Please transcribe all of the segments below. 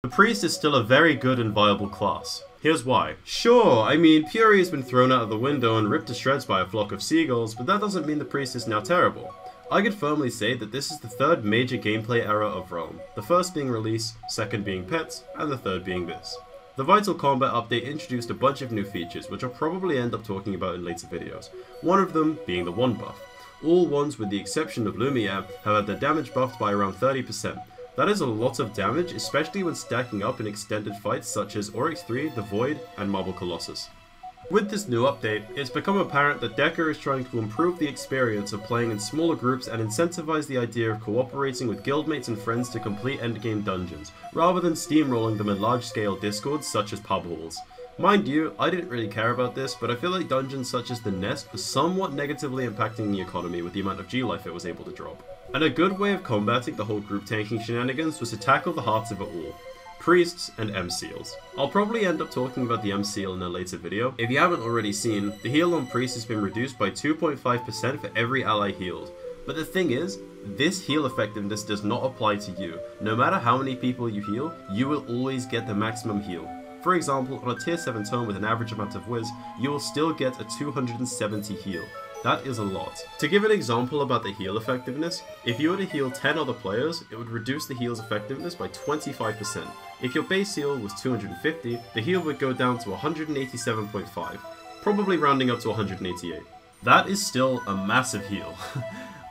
The priest is still a very good and viable class. Here's why. Sure, I mean, Puri has been thrown out of the window and ripped to shreds by a flock of seagulls, but that doesn't mean the priest is now terrible. I could firmly say that this is the third major gameplay error of Realm, the first being release, second being pets, and the third being this. The Vital Combat update introduced a bunch of new features, which I'll probably end up talking about in later videos, one of them being the 1 buff. All ones with the exception of Lumiere have had their damage buffed by around 30%. That is a lot of damage, especially when stacking up in extended fights such as Oryx 3, The Void, and Marble Colossus. With this new update, it's become apparent that Decker is trying to improve the experience of playing in smaller groups and incentivize the idea of cooperating with guildmates and friends to complete endgame dungeons, rather than steamrolling them in large-scale discords such as pub halls. Mind you, I didn't really care about this, but I feel like dungeons such as the Nest were somewhat negatively impacting the economy with the amount of G-Life it was able to drop. And a good way of combating the whole group tanking shenanigans was to tackle the hearts of it all. Priests and M-Seals. I'll probably end up talking about the M-Seal in a later video. If you haven't already seen, the heal on Priest has been reduced by 2.5% for every ally healed. But the thing is, this heal effectiveness does not apply to you. No matter how many people you heal, you will always get the maximum heal. For example, on a tier 7 tome with an average amount of whiz, you will still get a 270 heal. That is a lot. To give an example about the heal effectiveness, if you were to heal 10 other players, it would reduce the heal's effectiveness by 25%. If your base heal was 250, the heal would go down to 187.5, probably rounding up to 188. That is still a massive heal.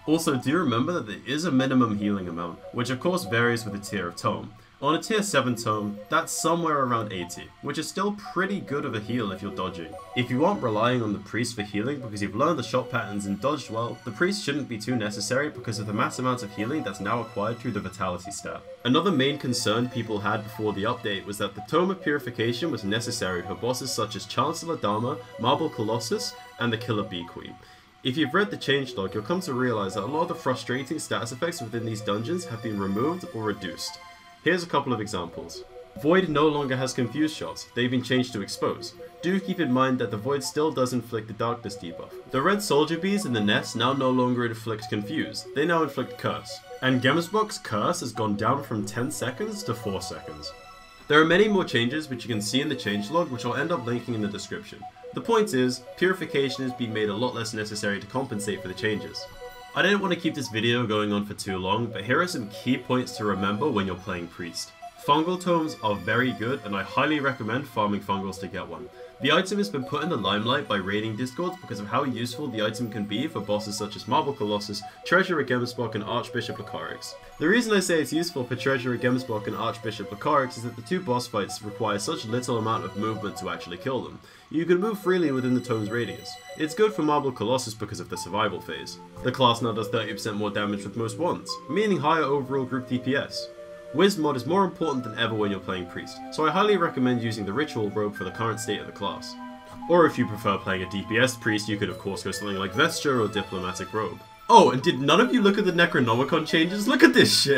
Also, do remember that there is a minimum healing amount, which of course varies with the tier of tome. On a tier 7 tome, that's somewhere around 80, which is still pretty good of a heal if you're dodging. If you aren't relying on the priest for healing because you've learned the shot patterns and dodged well, the priest shouldn't be too necessary because of the mass amounts of healing that's now acquired through the vitality stat. Another main concern people had before the update was that the Tome of Purification was necessary for bosses such as Chancellor Dharma, Marble Colossus, and the Killer Bee Queen. If you've read the changelog, you'll come to realize that a lot of the frustrating status effects within these dungeons have been removed or reduced. Here's a couple of examples. Void no longer has confused shots, they've been changed to expose. Do keep in mind that the Void still does inflict the darkness debuff. The red soldier bees in the nest now no longer inflict confuse, they now inflict curse. And Gemsbok's curse has gone down from 10 seconds to 4 seconds. There are many more changes which you can see in the changelog, which I'll end up linking in the description. The point is, purification has been made a lot less necessary to compensate for the changes. I didn't want to keep this video going on for too long, but here are some key points to remember when you're playing Priest. Fungal tomes are very good, and I highly recommend farming fungals to get one. The item has been put in the limelight by raiding discords because of how useful the item can be for bosses such as Marble Colossus, Treasurer Gemsbok, and Archbishop Lucarix. The reason I say it's useful for Treasurer Gemsbok and Archbishop Lucarix is that the two boss fights require such little amount of movement to actually kill them. You can move freely within the tome's radius. It's good for Marble Colossus because of the survival phase. The class now does 30% more damage with most wands, meaning higher overall group DPS. Wiz mod is more important than ever when you're playing Priest, so I highly recommend using the Ritual Robe for the current state of the class. Or if you prefer playing a DPS Priest, you could of course go something like Vesture or Diplomatic Robe. Oh, and did none of you look at the Necronomicon changes? Look at this shit!